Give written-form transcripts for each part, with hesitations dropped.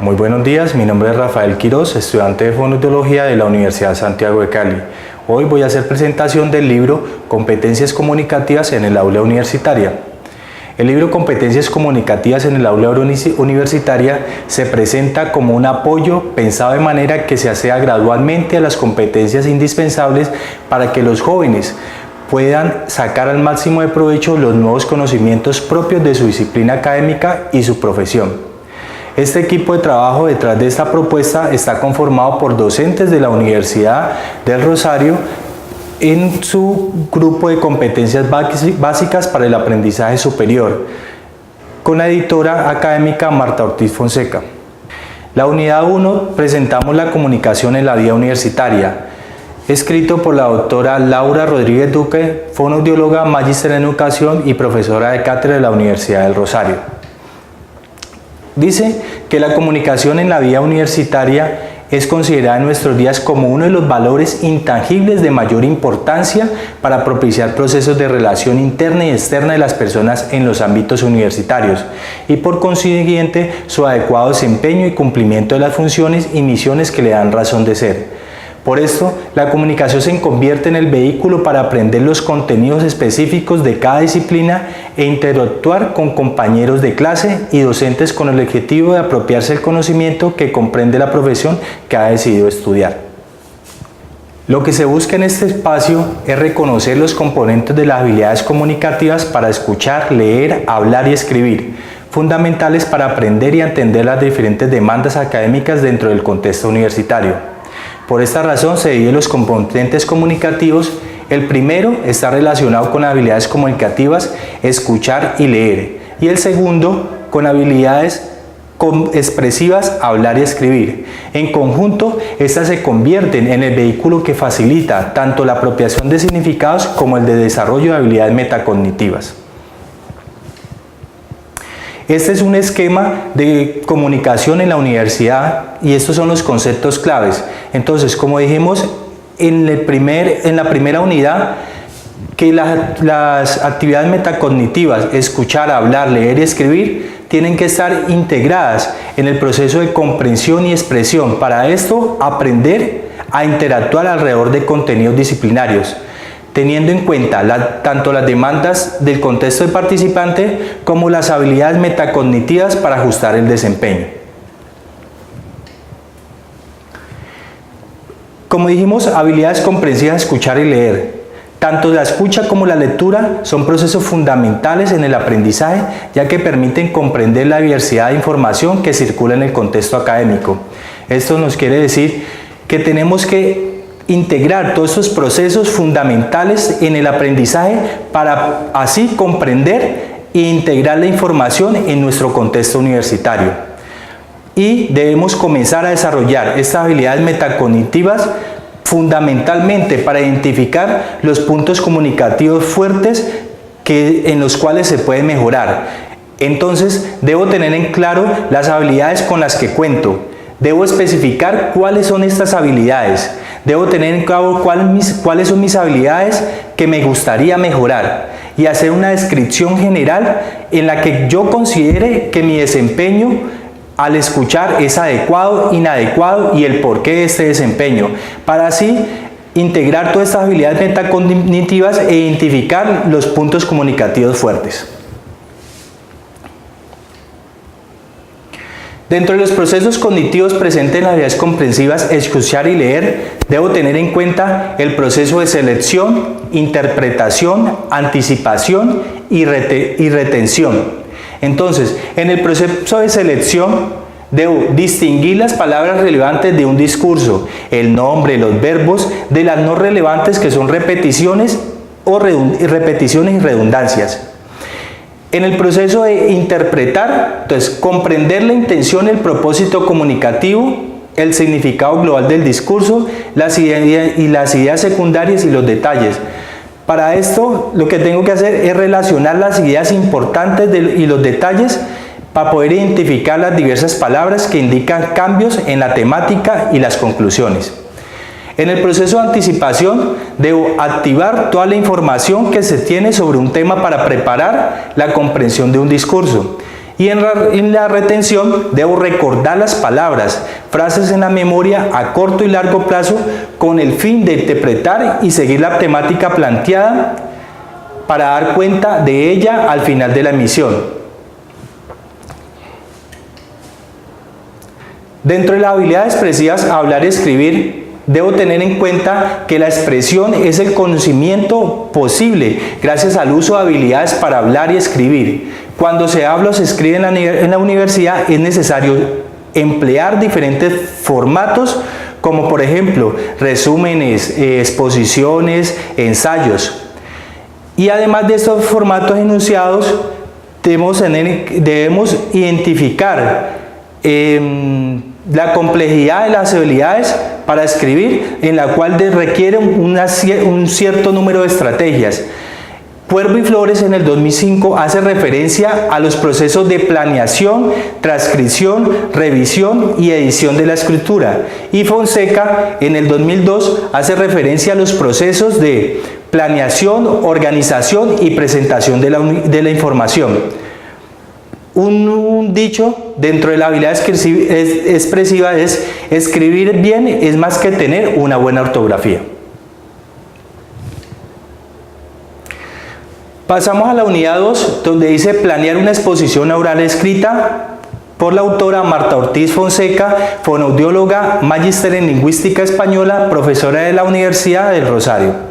Muy buenos días, mi nombre es Rafael Quiroz, estudiante de Fonoaudiología de la Universidad Santiago de Cali. Hoy voy a hacer presentación del libro Competencias comunicativas en el aula universitaria. El libro Competencias comunicativas en el aula universitaria se presenta como un apoyo pensado de manera que se acceda gradualmente a las competencias indispensables para que los jóvenes puedan sacar al máximo de provecho los nuevos conocimientos propios de su disciplina académica y su profesión. Este equipo de trabajo detrás de esta propuesta está conformado por docentes de la Universidad del Rosario en su grupo de competencias básicas para el aprendizaje superior, con la editora académica Marta Ortiz Fonseca. La unidad 1 presentamos la comunicación en la vida universitaria, escrito por la doctora Laura Rodríguez Duque, fonoaudióloga, magíster en educación y profesora de cátedra de la Universidad del Rosario. Dice que la comunicación en la vida universitaria es considerada en nuestros días como uno de los valores intangibles de mayor importancia para propiciar procesos de relación interna y externa de las personas en los ámbitos universitarios y por consiguiente su adecuado desempeño y cumplimiento de las funciones y misiones que le dan razón de ser. Por esto, la comunicación se convierte en el vehículo para aprender los contenidos específicos de cada disciplina e interactuar con compañeros de clase y docentes con el objetivo de apropiarse del conocimiento que comprende la profesión que ha decidido estudiar. Lo que se busca en este espacio es reconocer los componentes de las habilidades comunicativas para escuchar, leer, hablar y escribir, fundamentales para aprender y entender las diferentes demandas académicas dentro del contexto universitario. Por esta razón se dividen los componentes comunicativos. El primero está relacionado con habilidades comunicativas, escuchar y leer, y el segundo con habilidades expresivas, hablar y escribir. En conjunto, estas se convierten en el vehículo que facilita tanto la apropiación de significados como el de desarrollo de habilidades metacognitivas. Este es un esquema de comunicación en la universidad y estos son los conceptos claves. Entonces, como dijimos en la primera unidad, que las actividades metacognitivas, escuchar, hablar, leer y escribir, tienen que estar integradas en el proceso de comprensión y expresión. Para esto, aprender a interactuar alrededor de contenidos disciplinarios, teniendo en cuenta tanto las demandas del contexto del participante como las habilidades metacognitivas para ajustar el desempeño. Como dijimos, habilidades comprensivas, escuchar y leer. Tanto la escucha como la lectura son procesos fundamentales en el aprendizaje, ya que permiten comprender la diversidad de información que circula en el contexto académico. Esto nos quiere decir que tenemos que integrar todos estos procesos fundamentales en el aprendizaje para así comprender e integrar la información en nuestro contexto universitario. Y debemos comenzar a desarrollar estas habilidades metacognitivas fundamentalmente para identificar los puntos comunicativos fuertes en los cuales se puede mejorar. Entonces, debo tener en claro las habilidades con las que cuento. Debo especificar cuáles son estas habilidades. Debo tener en claro cuáles son mis habilidades que me gustaría mejorar y hacer una descripción general en la que yo considere que mi desempeño al escuchar es adecuado, inadecuado y el porqué de este desempeño, para así integrar todas estas habilidades metacognitivas e identificar los puntos comunicativos fuertes. Dentro de los procesos cognitivos presentes en las habilidades comprensivas, escuchar y leer, debo tener en cuenta el proceso de selección, interpretación, anticipación y retención. Entonces, en el proceso de selección, debo distinguir las palabras relevantes de un discurso, el nombre, los verbos, de las no relevantes que son repeticiones y redundancias. En el proceso de interpretar, entonces, comprender la intención, el propósito comunicativo, el significado global del discurso, las ideas secundarias y los detalles. Para esto, lo que tengo que hacer es relacionar las ideas importantes y los detalles para poder identificar las diversas palabras que indican cambios en la temática y las conclusiones. En el proceso de anticipación, debo activar toda la información que se tiene sobre un tema para preparar la comprensión de un discurso Y en la retención debo recordar las palabras, frases en la memoria a corto y largo plazo con el fin de interpretar y seguir la temática planteada para dar cuenta de ella al final de la emisión. Dentro de las habilidades expresivas, hablar y escribir, debo tener en cuenta que la expresión es el conocimiento posible gracias al uso de habilidades para hablar y escribir. Cuando se habla o se escribe en la universidad es necesario emplear diferentes formatos como por ejemplo resúmenes, exposiciones, ensayos. Y además de estos formatos enunciados debemos identificar la complejidad de las habilidades para escribir, en la cual requiere un cierto número de estrategias. Cuervo y Flores en el 2005 hace referencia a los procesos de planeación, transcripción, revisión y edición de la escritura. Y Fonseca en el 2002 hace referencia a los procesos de planeación, organización y presentación de la información. Un dicho dentro de la habilidad expresiva es: escribir bien es más que tener una buena ortografía. Pasamos a la unidad 2, donde dice planear una exposición oral escrita por la autora Marta Ortiz Fonseca, fonoaudióloga, magíster en lingüística española, profesora de la Universidad del Rosario.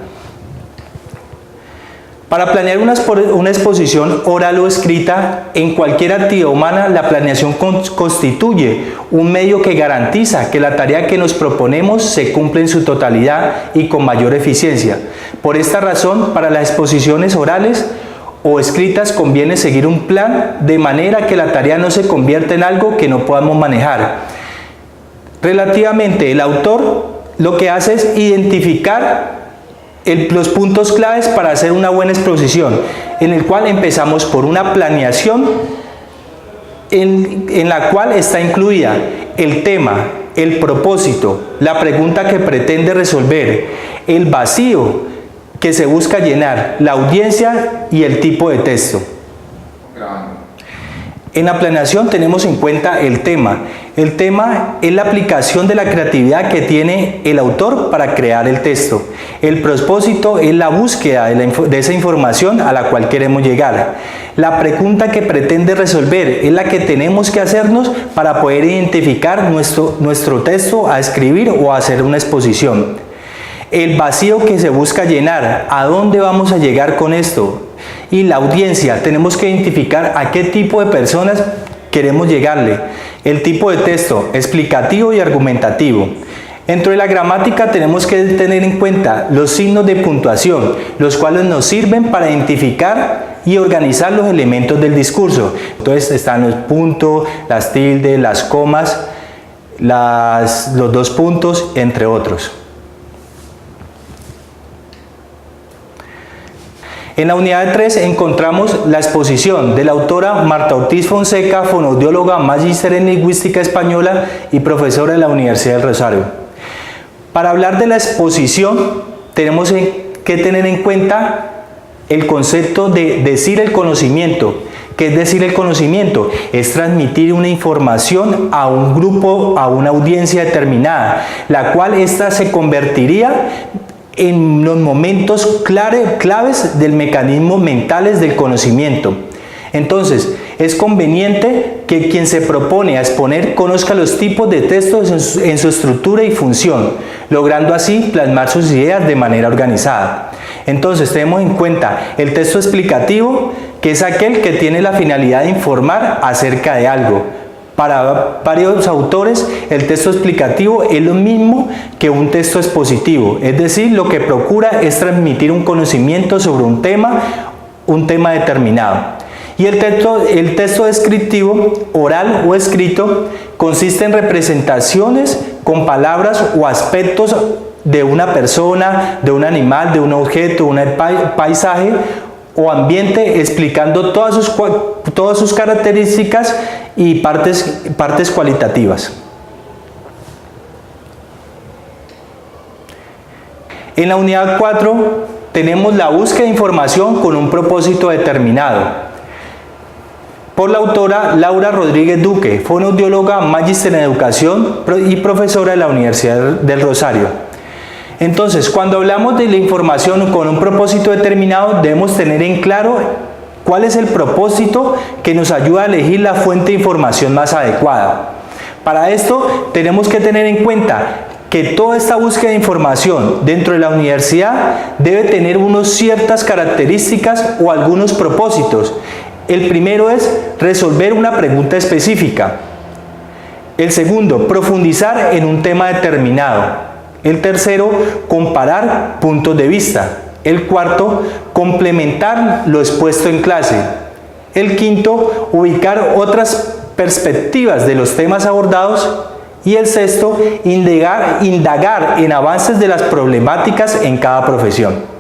Para planear una exposición oral o escrita en cualquier actividad humana, la planeación constituye un medio que garantiza que la tarea que nos proponemos se cumple en su totalidad y con mayor eficiencia. Por esta razón, para las exposiciones orales o escritas conviene seguir un plan de manera que la tarea no se convierta en algo que no podamos manejar. Relativamente, el autor lo que hace es identificar los puntos claves para hacer una buena exposición, en el cual empezamos por una planeación en la cual está incluida el tema, el propósito, la pregunta que pretende resolver, el vacío que se busca llenar, la audiencia y el tipo de texto. En la planeación tenemos en cuenta el tema. El tema es la aplicación de la creatividad que tiene el autor para crear el texto. El propósito es la búsqueda de esa información a la cual queremos llegar. La pregunta que pretende resolver es la que tenemos que hacernos para poder identificar nuestro texto a escribir o a hacer una exposición. El vacío que se busca llenar, ¿a dónde vamos a llegar con esto? Y la audiencia, tenemos que identificar a qué tipo de personas queremos llegarle. El tipo de texto, explicativo y argumentativo. Dentro de la gramática tenemos que tener en cuenta los signos de puntuación, los cuales nos sirven para identificar y organizar los elementos del discurso. Entonces están los puntos, las tildes, las comas, los dos puntos, entre otros. En la unidad 3 encontramos la exposición de la autora Marta Ortiz Fonseca, fonoaudióloga, magíster en lingüística española y profesora de la Universidad del Rosario. Para hablar de la exposición tenemos que tener en cuenta el concepto de decir el conocimiento. ¿Qué es decir el conocimiento? Es transmitir una información a un grupo, a una audiencia determinada, la cual ésta se convertiría en los momentos claves del mecanismo mentales del conocimiento. Entonces, es conveniente que quien se propone a exponer conozca los tipos de textos en su estructura y función, logrando así plasmar sus ideas de manera organizada. Entonces, tenemos en cuenta el texto explicativo, que es aquel que tiene la finalidad de informar acerca de algo. Para varios autores, el texto explicativo es lo mismo que un texto expositivo, es decir, lo que procura es transmitir un conocimiento sobre un tema determinado. Y el texto descriptivo, oral o escrito, consiste en representaciones con palabras o aspectos de una persona, de un animal, de un objeto, un paisaje o ambiente, explicando todas sus características y partes cualitativas. En la unidad 4 tenemos la búsqueda de información con un propósito determinado. por la autora Laura Rodríguez Duque, fonoaudióloga, magíster en educación y profesora de la Universidad del Rosario. Entonces, cuando hablamos de la información con un propósito determinado, debemos tener en claro cuál es el propósito que nos ayuda a elegir la fuente de información más adecuada. Para esto, tenemos que tener en cuenta que toda esta búsqueda de información dentro de la universidad debe tener ciertas características o algunos propósitos. El primero es resolver una pregunta específica. El segundo, profundizar en un tema determinado. El tercero, comparar puntos de vista. El cuarto, complementar lo expuesto en clase. El quinto, ubicar otras perspectivas de los temas abordados. Y el sexto, indagar en avances de las problemáticas en cada profesión.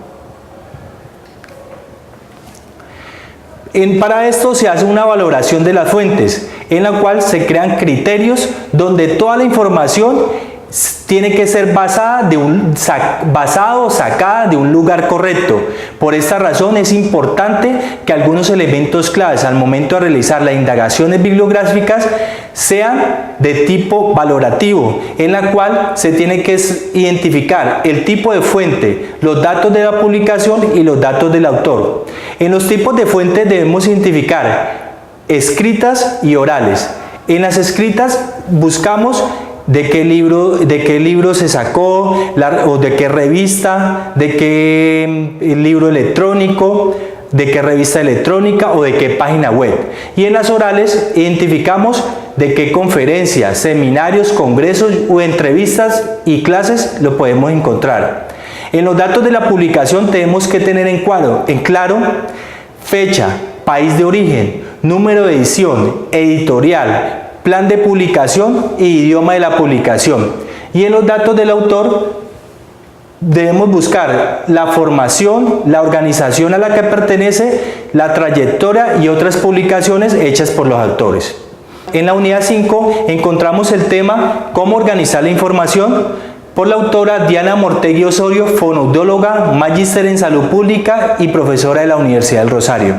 Para esto se hace una valoración de las fuentes, en la cual se crean criterios donde toda la información tiene que ser sacada de un lugar correcto. Por esta razón es importante que algunos elementos claves al momento de realizar las indagaciones bibliográficas sean de tipo valorativo, en la cual se tiene que identificar el tipo de fuente, los datos de la publicación y los datos del autor. En los tipos de fuentes debemos identificar escritas y orales. En las escritas buscamos de qué libro se sacó, o de qué revista, de qué libro electrónico, de qué revista electrónica o de qué página web. Y en las orales identificamos de qué conferencias, seminarios, congresos o entrevistas y clases lo podemos encontrar. En los datos de la publicación tenemos que tener en claro fecha, país de origen, número de edición, editorial, plan de publicación e idioma de la publicación. Y en los datos del autor debemos buscar la formación, la organización a la que pertenece, la trayectoria y otras publicaciones hechas por los autores. En la unidad 5 encontramos el tema ¿Cómo organizar la información?, por la autora Diana Mortegui Osorio, fonoaudióloga, magíster en salud pública y profesora de la Universidad del Rosario.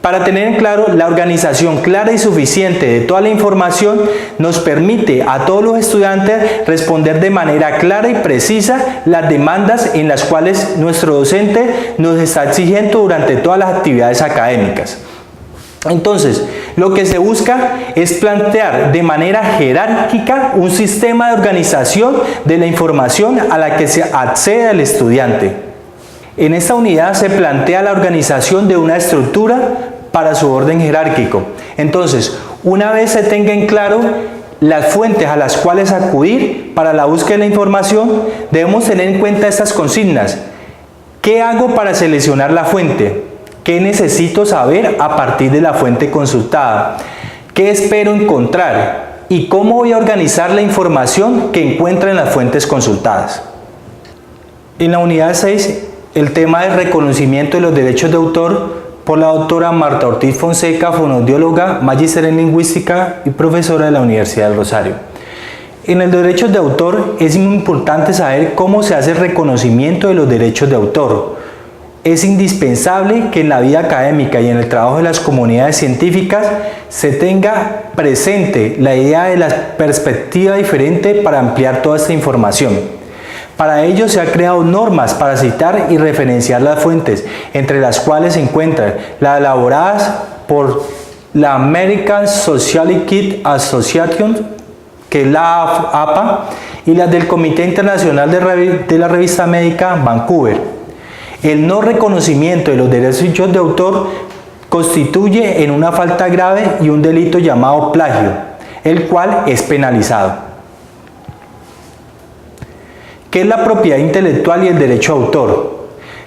Para tener en claro, la organización clara y suficiente de toda la información nos permite a todos los estudiantes responder de manera clara y precisa las demandas en las cuales nuestro docente nos está exigiendo durante todas las actividades académicas. Entonces, lo que se busca es plantear de manera jerárquica un sistema de organización de la información a la que se accede al estudiante. En esta unidad se plantea la organización de una estructura para su orden jerárquico. Entonces, una vez se tenga en claro las fuentes a las cuales acudir para la búsqueda de la información, debemos tener en cuenta estas consignas. ¿Qué hago para seleccionar la fuente? ¿Qué necesito saber a partir de la fuente consultada? ¿Qué espero encontrar? ¿Y cómo voy a organizar la información que encuentro en las fuentes consultadas? En la unidad 6, el tema del reconocimiento de los derechos de autor por la doctora Marta Ortiz Fonseca, fonoaudióloga, magíster en lingüística y profesora de la Universidad del Rosario. En el derecho de autor es muy importante saber cómo se hace el reconocimiento de los derechos de autor. Es indispensable que en la vida académica y en el trabajo de las comunidades científicas se tenga presente la idea de la perspectiva diferente para ampliar toda esta información. Para ello se han creado normas para citar y referenciar las fuentes, entre las cuales se encuentran las elaboradas por la American Psychological Association, que es la APA, y las del Comité Internacional de la Revista Médica Vancouver. El no reconocimiento de los derechos de autor constituye en una falta grave y un delito llamado plagio, el cual es penalizado. ¿Qué es la propiedad intelectual y el derecho a autor?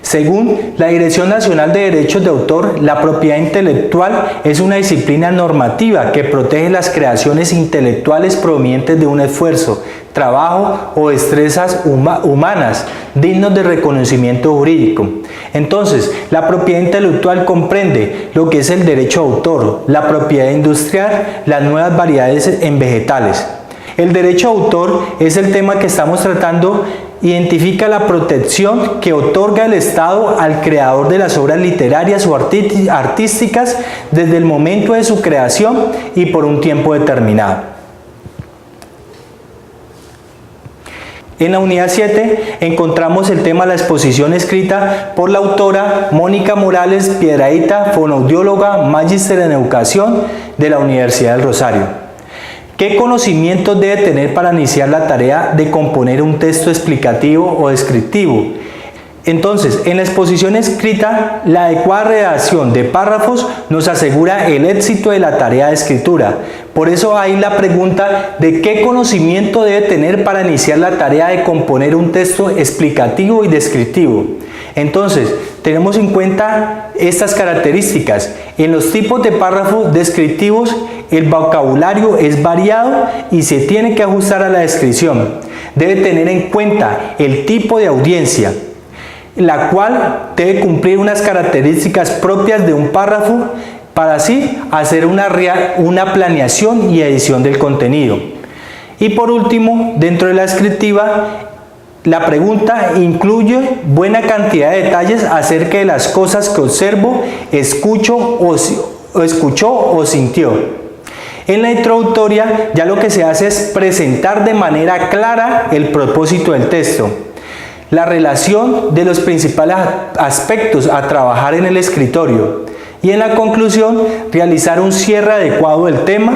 Según la Dirección Nacional de Derechos de Autor, la propiedad intelectual es una disciplina normativa que protege las creaciones intelectuales provenientes de un esfuerzo, trabajo o destrezas humanas dignos de reconocimiento jurídico. Entonces, la propiedad intelectual comprende lo que es el derecho a autor, la propiedad industrial, las nuevas variedades en vegetales. El derecho a autor es el tema que estamos tratando identifica la protección que otorga el Estado al creador de las obras literarias o artísticas desde el momento de su creación y por un tiempo determinado. En la unidad 7 encontramos el tema de la exposición escrita por la autora Mónica Morales Piedrahita, fonoaudióloga, magíster en educación de la Universidad del Rosario. ¿Qué conocimientos debe tener para iniciar la tarea de componer un texto explicativo o descriptivo? Entonces, en la exposición escrita, la adecuada redacción de párrafos nos asegura el éxito de la tarea de escritura. Por eso hay la pregunta de qué conocimiento debe tener para iniciar la tarea de componer un texto explicativo y descriptivo. Entonces, tenemos en cuenta estas características. En los tipos de párrafos descriptivos, el vocabulario es variado y se tiene que ajustar a la descripción. Debe tener en cuenta el tipo de audiencia, la cual debe cumplir unas características propias de un párrafo para así hacer una planeación y edición del contenido. Y por último, dentro de la descriptiva, la pregunta incluye buena cantidad de detalles acerca de las cosas que observo, escuchó o sintió. En la introductoria ya lo que se hace es presentar de manera clara el propósito del texto, la relación de los principales aspectos a trabajar en el escritorio y en la conclusión realizar un cierre adecuado del tema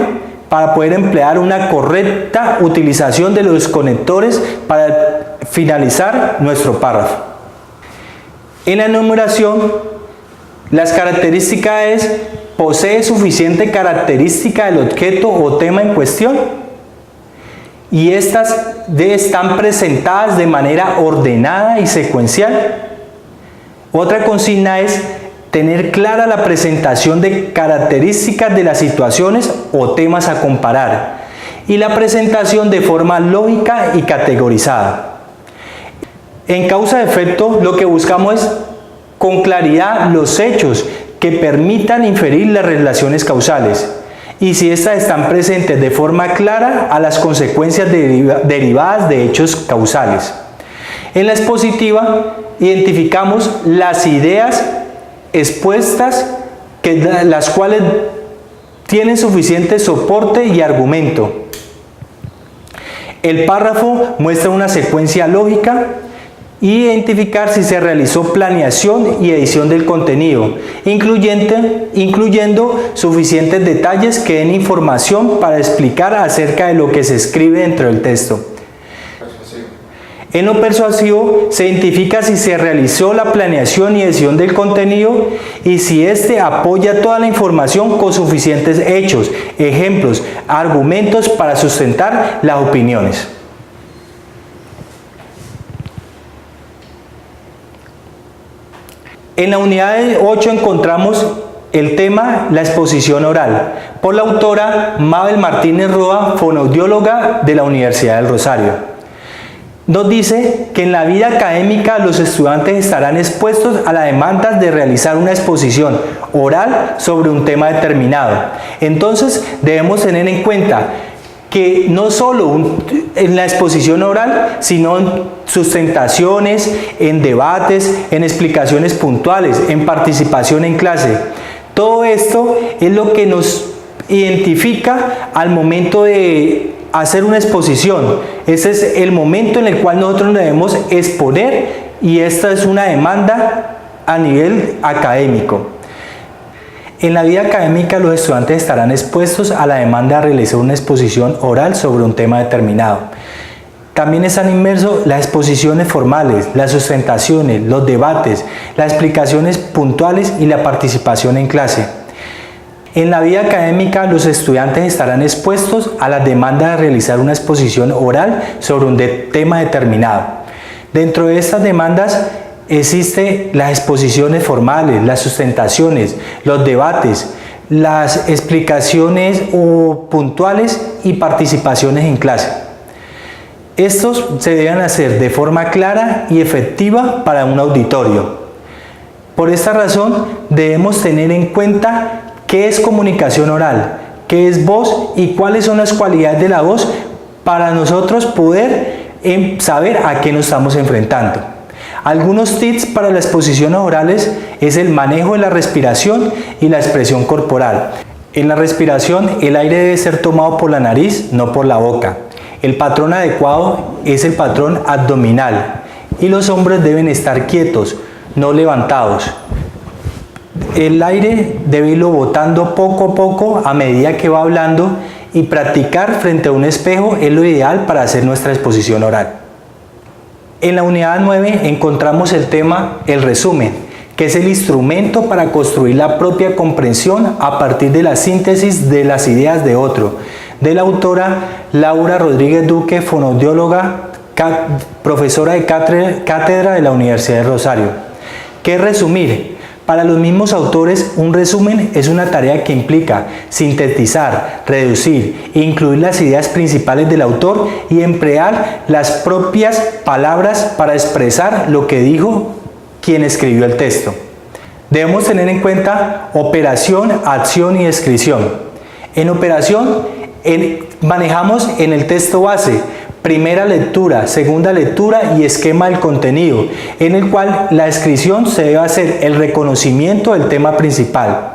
para poder emplear una correcta utilización de los conectores para finalizar nuestro párrafo. En la enumeración, las características es: posee suficiente característica del objeto o tema en cuestión, y estas están presentadas de manera ordenada y secuencial. Otra consigna es tener clara la presentación de características de las situaciones o temas a comparar y la presentación de forma lógica y categorizada. En causa-efecto, lo que buscamos es con claridad los hechos que permitan inferir las relaciones causales, y si estas están presentes de forma clara a las consecuencias derivadas de hechos causales. En la expositiva identificamos las ideas expuestas, las cuales tienen suficiente soporte y argumento. El párrafo muestra una secuencia lógica y identificar si se realizó planeación y edición del contenido, incluyendo suficientes detalles que den información para explicar acerca de lo que se escribe dentro del texto. En lo persuasivo se identifica si se realizó la planeación y edición del contenido y si éste apoya toda la información con suficientes hechos, ejemplos, argumentos para sustentar las opiniones. En la unidad 8 encontramos el tema la exposición oral, por la autora Mabel Martínez Roa, fonoaudióloga de la Universidad del Rosario. Nos dice que en la vida académica los estudiantes estarán expuestos a la demanda de realizar una exposición oral sobre un tema determinado. Entonces debemos tener en cuenta que no solo en la exposición oral, sino en sustentaciones, en debates, en explicaciones puntuales, en participación en clase. Todo esto es lo que nos identifica al momento de hacer una exposición. Ese es el momento en el cual nosotros debemos exponer, y esta es una demanda a nivel académico. En la vida académica los estudiantes estarán expuestos a la demanda de realizar una exposición oral sobre un tema determinado. También están inmersos las exposiciones formales, las sustentaciones, los debates, las explicaciones puntuales y la participación en clase. En la vida académica los estudiantes estarán expuestos a la demanda de realizar una exposición oral sobre un tema determinado. Dentro de estas demandas existen las exposiciones formales, las sustentaciones, los debates, las explicaciones puntuales y participaciones en clase. Estos se deben hacer de forma clara y efectiva para un auditorio. Por esta razón debemos tener en cuenta qué es comunicación oral, qué es voz y cuáles son las cualidades de la voz para nosotros poder en saber a qué nos estamos enfrentando. Algunos tips para las exposiciones orales es el manejo de la respiración y la expresión corporal. En la respiración, el aire debe ser tomado por la nariz, no por la boca. El patrón adecuado es el patrón abdominal y los hombros deben estar quietos, no levantados. El aire debe irlo botando poco a poco a medida que va hablando, y practicar frente a un espejo es lo ideal para hacer nuestra exposición oral. En la unidad 9 encontramos el tema el resumen, que es el instrumento para construir la propia comprensión a partir de la síntesis de las ideas de otro, de la autora Laura Rodríguez Duque, fonoaudióloga, profesora de cátedra de la Universidad de Rosario. ¿Qué es resumir? Para los mismos autores, un resumen es una tarea que implica sintetizar, reducir, incluir las ideas principales del autor y emplear las propias palabras para expresar lo que dijo quien escribió el texto. Debemos tener en cuenta operación, acción y descripción. En operación, manejamos en el texto base primera lectura, segunda lectura y esquema del contenido, en el cual la descripción se debe hacer el reconocimiento del tema principal,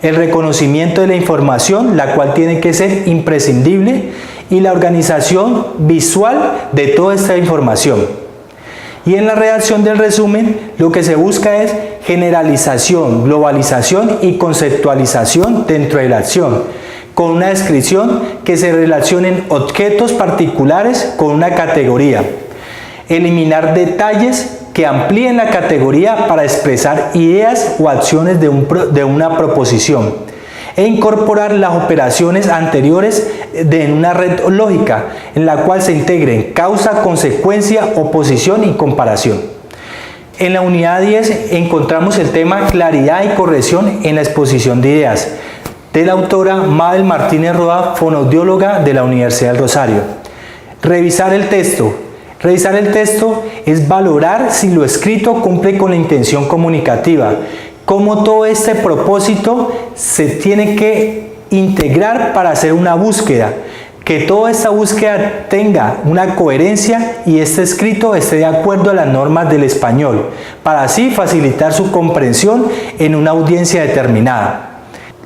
el reconocimiento de la información, la cual tiene que ser imprescindible, y la organización visual de toda esta información. Y en la redacción del resumen, lo que se busca es generalización, globalización y conceptualización dentro de la acción, con una descripción que se relacionen objetos particulares con una categoría. Eliminar detalles que amplíen la categoría para expresar ideas o acciones de una proposición. E incorporar las operaciones anteriores en una red lógica, en la cual se integren causa, consecuencia, oposición y comparación. En la unidad 10 encontramos el tema claridad y corrección en la exposición de ideas, de la autora Mabel Martínez Roa, fonoaudióloga de la Universidad del Rosario. Revisar el texto. Revisar el texto es valorar si lo escrito cumple con la intención comunicativa, cómo todo este propósito se tiene que integrar para hacer una búsqueda, que toda esta búsqueda tenga una coherencia y este escrito esté de acuerdo a las normas del español, para así facilitar su comprensión en una audiencia determinada.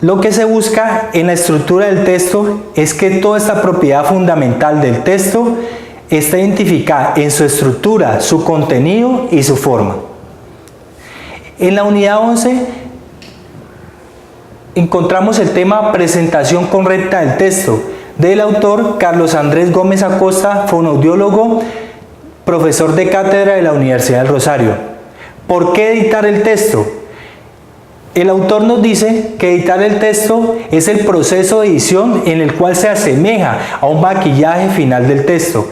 Lo que se busca en la estructura del texto es que toda esta propiedad fundamental del texto está identificada en su estructura, su contenido y su forma. En la unidad 11 encontramos el tema presentación correcta del texto, del autor Carlos Andrés Gómez Acosta, fonoaudiólogo, profesor de cátedra de la Universidad del Rosario. ¿Por qué editar el texto? El autor nos dice que editar el texto es el proceso de edición en el cual se asemeja a un maquillaje final del texto,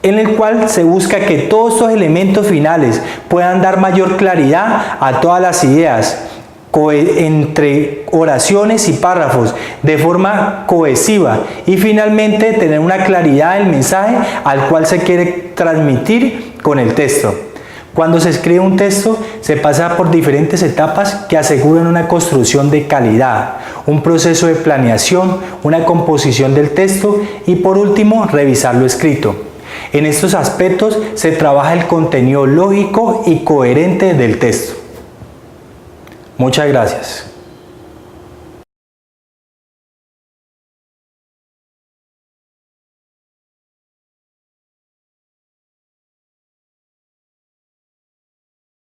en el cual se busca que todos estos elementos finales puedan dar mayor claridad a todas las ideas, entre oraciones y párrafos, de forma cohesiva, y finalmente tener una claridad del mensaje al cual se quiere transmitir con el texto. Cuando se escribe un texto, se pasa por diferentes etapas que aseguran una construcción de calidad, un proceso de planeación, una composición del texto y por último, revisar lo escrito. En estos aspectos se trabaja el contenido lógico y coherente del texto. Muchas gracias.